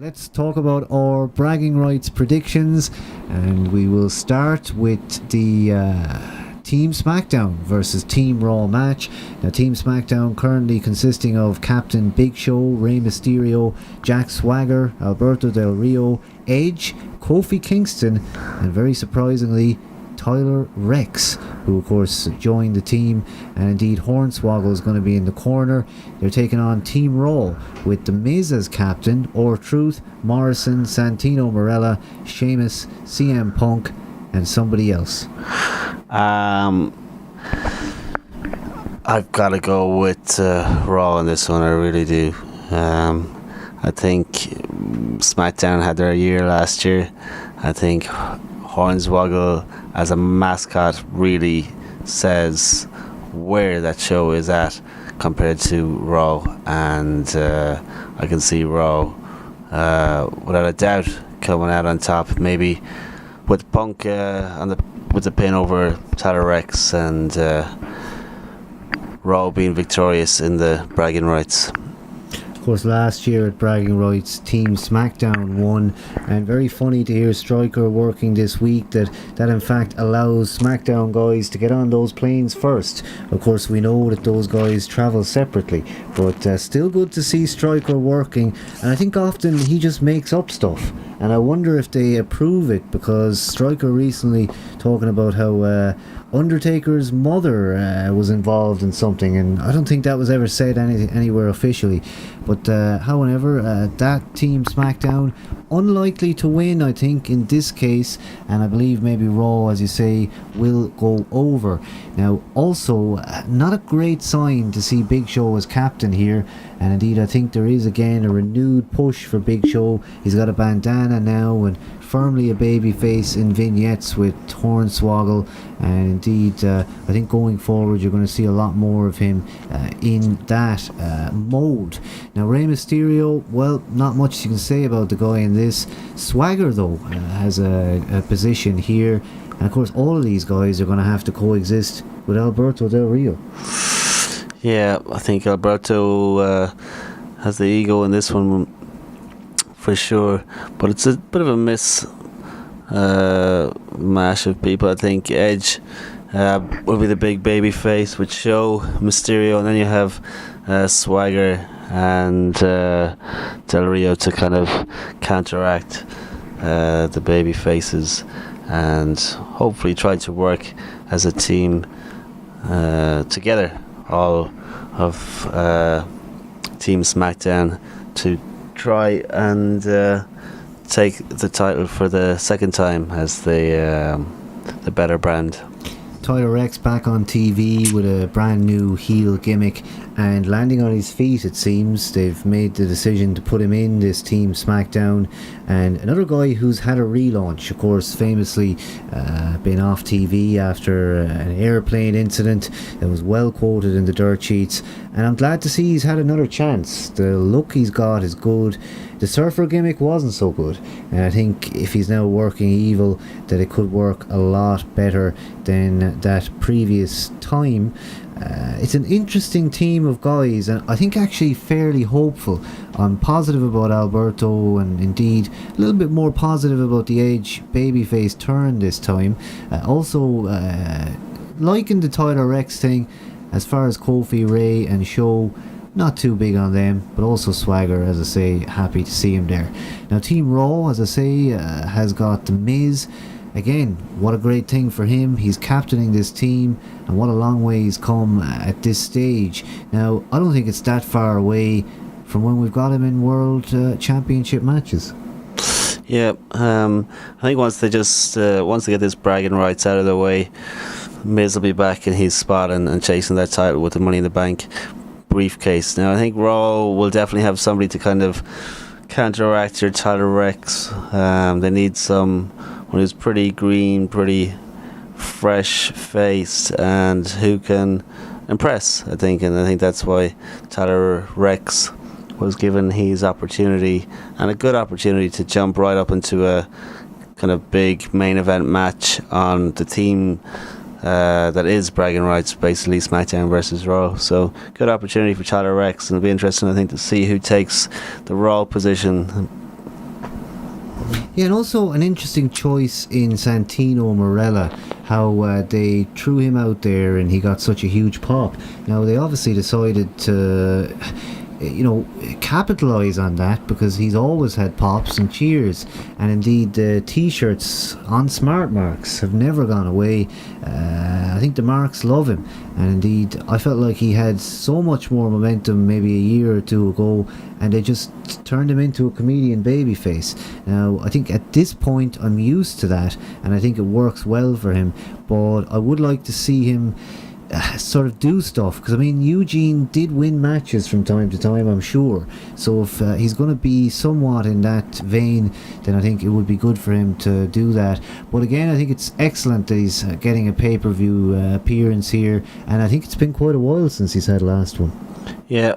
Let's talk about our bragging rights predictions, and we will start with the Team Smackdown versus Team Raw match. Now, Team Smackdown currently consisting of Captain Big Show, Rey Mysterio, Jack Swagger, Alberto Del Rio, Edge, Kofi Kingston, and very surprisingly, Tyler Rex, who of course joined the team, and indeed Hornswoggle is going to be in the corner. They're taking on Team Raw with The Miz as captain, R-Truth, Morrison, Santino Marella, Sheamus, CM Punk, and somebody else. I've got to go with Raw on this one. I really do. I think SmackDown had their year last year. I think Hornswoggle as a mascot really says where that show is at compared to Raw, and I can see Raw without a doubt coming out on top, maybe with Punk with the pin over Tyler Rex, and Raw being victorious in the bragging rights. Of course, last year at Bragging Rights, Team SmackDown won, and very funny to hear Stryker working this week that in fact allows SmackDown guys to get on those planes first. Of course, we know that those guys travel separately, but still good to see Stryker working, and I think often he just makes up stuff, and I wonder if they approve it, because Stryker recently talking about how Undertaker's mother was involved in something, and I don't think that was ever said anywhere officially. But however, that Team SmackDown unlikely to win, I think, in this case, and I believe maybe Raw, as you say, will go over. Now, also, not a great sign to see Big Show as captain here, and indeed I think there is again a renewed push for Big Show. He's got a bandana now and firmly a babyface in vignettes with Hornswoggle, and indeed I think going forward you're going to see a lot more of him in that mode. Now, Rey Mysterio, well, not much you can say about the guy in this. Swagger though has a position here, and of course all of these guys are going to have to coexist with Alberto Del Rio. Yeah, I think Alberto has the ego in this one for sure, but it's a bit of a mash of people. I think Edge will be the big baby face with Show, Mysterio, and then you have Swagger and Del Rio to kind of counteract the baby faces, and hopefully try to work as a team together, all of Team SmackDown, to try and take the title for the second time as the better brand. Tyler Rex back on TV with a brand new heel gimmick and landing on his feet, it seems. They've made the decision to put him in this Team SmackDown. And another guy who's had a relaunch, of course, famously been off TV after an airplane incident that was well quoted in the dirt sheets. And I'm glad to see he's had another chance. The look he's got is good. The surfer gimmick wasn't so good, and I think if he's now working evil, that it could work a lot better than that previous time. It's an interesting team of guys, and I think actually fairly hopeful. I'm positive about Alberto, and indeed a little bit more positive about the Edge babyface turn this time. Also liking the Tyler Rex thing. As far as Kofi, Ray and Show, not too big on them, but also Swagger, as I say, happy to see him there. Now, Team Raw, as I say, has got The Miz. Again, what a great thing for him. He's captaining this team, and what a long way he's come at this stage. Now, I don't think it's that far away from when we've got him in World Championship matches. Yeah, I think once they get this bragging rights out of the way, Miz will be back in his spot and chasing that title with the Money in the Bank briefcase. Now, I think Raw will definitely have somebody to kind of counteract your Tyler Rex. They need someone who's pretty green, pretty fresh faced, and who can impress, I think. And I think that's why Tyler Rex was given his opportunity, and a good opportunity, to jump right up into a kind of big main event match on the team that is bragging rights, basically SmackDown versus Raw. So good opportunity for Tyler Rex, and it'll be interesting, I think, to see who takes the Raw position Yeah, and also an interesting choice in Santino Marella, how they threw him out there and he got such a huge pop. Now, they obviously decided to, capitalise on that, because he's always had pops and cheers, and indeed the t-shirts on Smart Marks have never gone away. I think the Marks love him, and indeed I felt like he had so much more momentum maybe a year or two ago, and they just turned him into a comedian babyface. Now, I think at this point I'm used to that, and I think it works well for him, but I would like to see him sort of do stuff, because I mean Eugene did win matches from time to time, I'm sure, so if he's going to be somewhat in that vein, then I think it would be good for him to do that. But again, I think it's excellent that he's getting a pay-per-view appearance here, and I think it's been quite a while since he's had the last one. Yeah,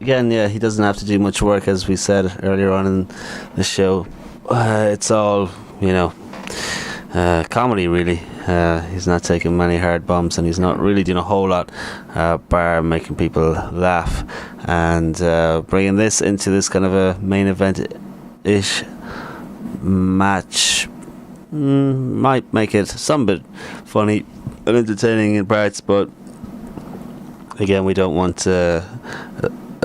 again, he doesn't have to do much work, as we said earlier on in the show. It's all, comedy, really. He's not taking many hard bumps, and he's not really doing a whole lot bar making people laugh, and bringing this into this kind of a main event-ish match might make it some bit funny and entertaining in parts, but again, we don't want a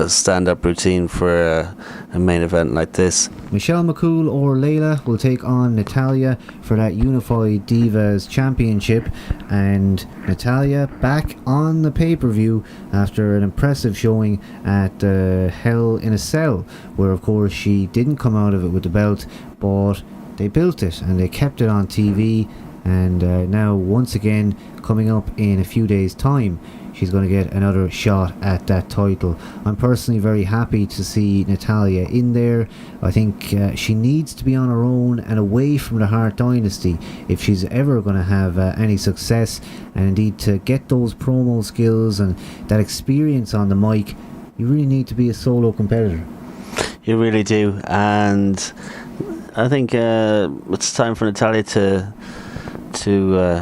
stand-up routine for a main event like this. Michelle McCool or Layla will take on Natalia for that Unified Divas Championship, and Natalia back on the pay-per-view after an impressive showing at Hell in a Cell, where of course she didn't come out of it with the belt, but they built it and they kept it on TV, and now once again coming up in a few days' time, she's going to get another shot at that title. I'm personally very happy to see Natalia in there. I think she needs to be on her own and away from the Hart Dynasty if she's ever going to have any success, and indeed to get those promo skills and that experience on the mic, you really need to be a solo competitor. You really do, and I think it's time for Natalia to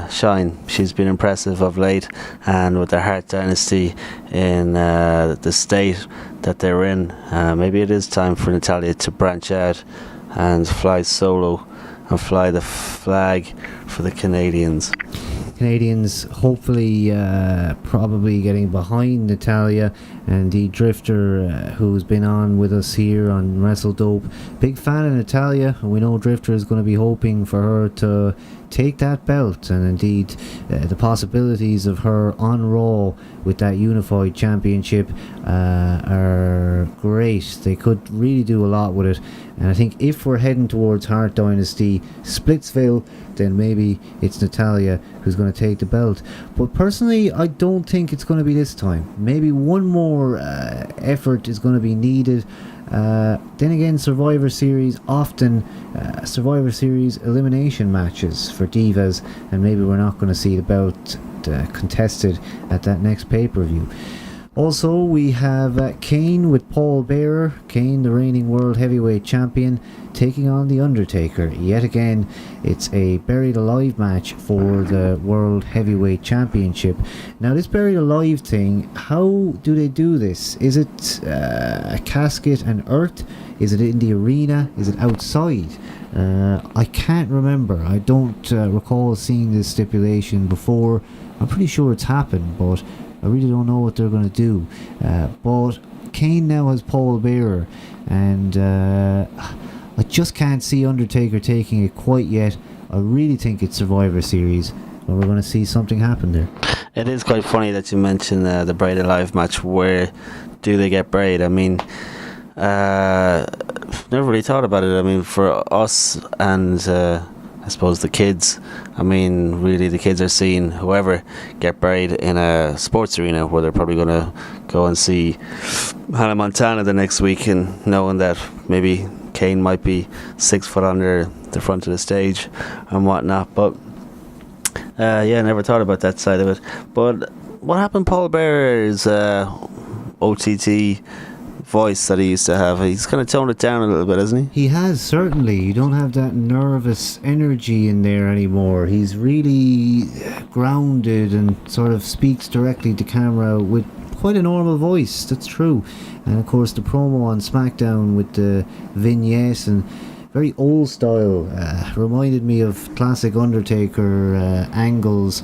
shine. She's been impressive of late, and with the Hart Dynasty in the state that they're in, maybe it is time for Natalia to branch out and fly solo and fly the flag for the Canadians. Canadians hopefully probably getting behind Natalia, and the Drifter who's been on with us here on Wrestle Dope, big fan of Natalia, and we know Drifter is going to be hoping for her to take that belt, and indeed the possibilities of her on Raw with that Unified Championship are great. They could really do a lot with it, and I think if we're heading towards Hart Dynasty Splitsville, then maybe it's Natalia who's going to take the belt. But personally, I don't think it's going to be this time. Maybe one more effort is going to be needed. Then again, Survivor Series often Survivor Series elimination matches for divas, and maybe we're not going to see the belt contested at that next pay-per-view. Also, we have Kane with Paul Bearer. Kane, the reigning World Heavyweight Champion, taking on The Undertaker. Yet again, it's a Buried Alive match for the World Heavyweight Championship. Now, this Buried Alive thing, how do they do this? Is it a casket and earth? Is it in the arena? Is it outside? I can't remember. I don't recall seeing this stipulation before. I'm pretty sure it's happened, but I really don't know what they're going to do. But Kane now has Paul Bearer, and I just can't see Undertaker taking it quite yet. I really think it's Survivor Series, and we're going to see something happen there. It is quite funny that you mentioned the Braid Alive match. Where do they get Braid? I mean, never really thought about it. I mean, for us and I suppose the kids, I mean, really the kids are seeing whoever get buried in a sports arena, where they're probably going to go and see Hannah Montana the next week, and knowing that maybe Kane might be 6 foot under the front of the stage and whatnot. But never thought about that side of it. But what happened to Paul Bearer's OTT voice that he used to have? He's kind of toned it down a little bit, hasn't he? He has, certainly. You don't have that nervous energy in there anymore. He's really grounded and sort of speaks directly to camera with quite a normal voice, that's true. And of course the promo on SmackDown with the vignettes and very old style, reminded me of classic Undertaker angles.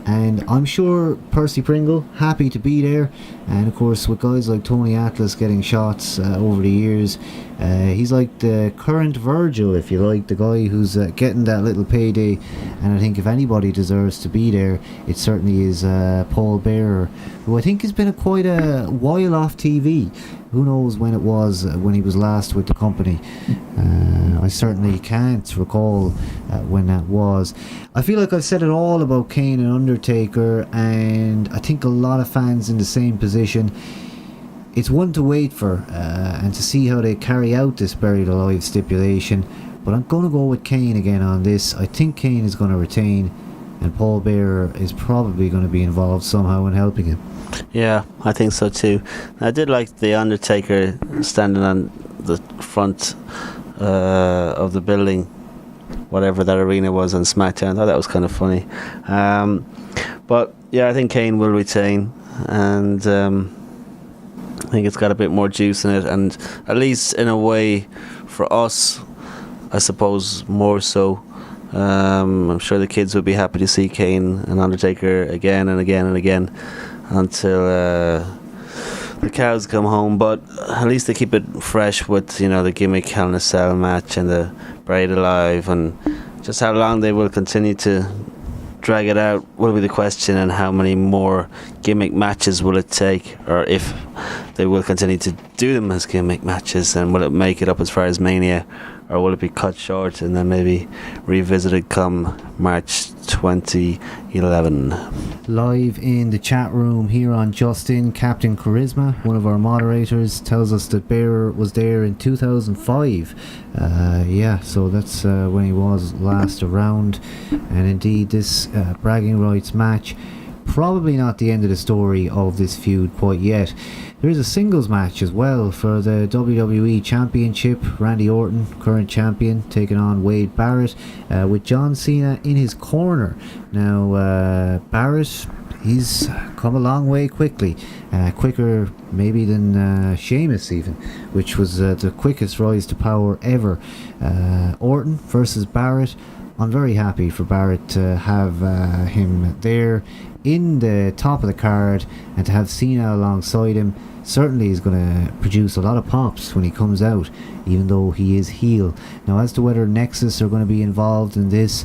And I'm sure Percy Pringle happy to be there, and of course with guys like Tony Atlas getting shots over the years, he's like the current Virgil, if you like, the guy who's getting that little payday. And I think if anybody deserves to be there, it certainly is Paul Bearer, who I think has been quite a while off TV. Who knows when it was when he was last with the company. I certainly can't recall when that was. I feel like I've said it all about Kane and Undertaker, and I think a lot of fans in the same position. It's one to wait for and to see how they carry out this buried alive stipulation, but I'm going to go with Kane again on this. I think Kane is going to retain, and Paul Bearer is probably going to be involved somehow in helping him. Yeah, I think so too. I did like the Undertaker standing on the front of the building, whatever that arena was on SmackDown. I thought that was kind of funny. But yeah, I think Kane will retain, and I think it's got a bit more juice in it, and at least in a way for us, I suppose more so. I'm sure the kids would be happy to see Kane and Undertaker again and again and again until the cows come home. But at least they keep it fresh with, you know, the gimmick Hell in a Cell match and the Buried Alive, and just how long they will continue to drag it out will be the question, and how many more gimmick matches will it take, or if they will continue to do them as gimmick matches, and will it make it up as far as Mania, or will it be cut short and then maybe revisited come March 2011. Live in the chat room here on Justin, Captain Charisma, one of our moderators, tells us that Bearer was there in 2005. Yeah, so that's when he was last around. And indeed, this bragging rights match, probably not the end of the story of this feud quite yet. There is a singles match as well for the WWE Championship. Randy Orton, current champion, taking on Wade Barrett, with John Cena in his corner. Now, Barrett, he's come a long way quickly. Quicker maybe than Sheamus even, which was the quickest rise to power ever. Orton versus Barrett. I'm very happy for Barrett to have him there in the top of the card, and to have Cena alongside him certainly is going to produce a lot of pops when he comes out, even though he is heel. Now, as to whether Nexus are going to be involved in this,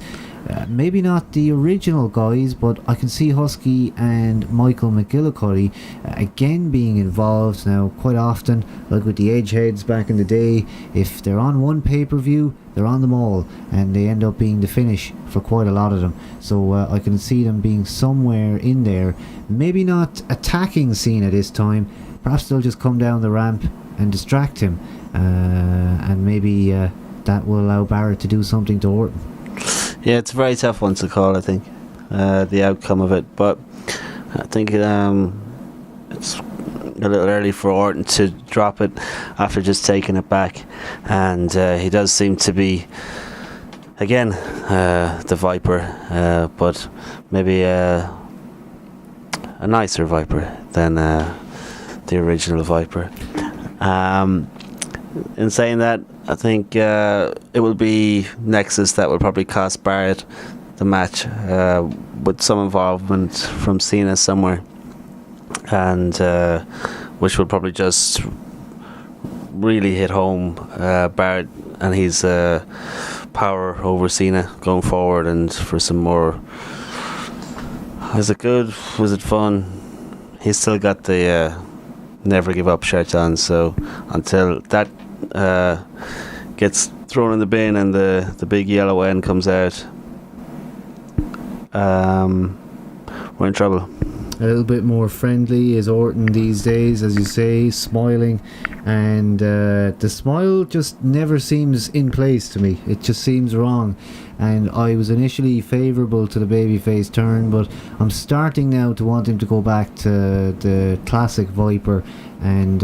maybe not the original guys, but I can see Husky and Michael McGillicuddy again being involved. Now, quite often, like with the Edgeheads back in the day, if they're on one pay-per-view, they're on them all, and they end up being the finish for quite a lot of them. So I can see them being somewhere in there, maybe not attacking Cena this time. Perhaps they'll just come down the ramp and distract him, and maybe that will allow Barrett to do something to Orton. Yeah, it's a very tough one to call, I think, the outcome of it. But I think it's a little early for Orton to drop it after just taking it back. And he does seem to be, again, the Viper, but maybe a nicer Viper than the original Viper. In saying that, I think it will be Nexus that will probably cost Barrett the match, with some involvement from Cena somewhere, and which will probably just really hit home Barrett and his power over Cena going forward, and for some more. Was it good? Was it fun? He's still got the never give up shirt on, so until that gets thrown in the bin and the big yellow end comes out, we're in trouble. A little bit more friendly is Orton these days, as you say, smiling, and the smile just never seems in place to me. It just seems wrong, and I was initially favourable to the babyface turn, but I'm starting now to want him to go back to the classic Viper. And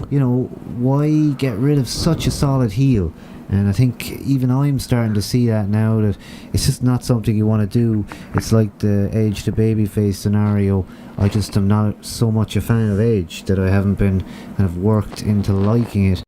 you know, why get rid of such a solid heel? And I think even I'm starting to see that now, that it's just not something you want to do. It's like the Edge to babyface scenario. I just am not so much a fan of Edge that I haven't been kind of worked into liking it.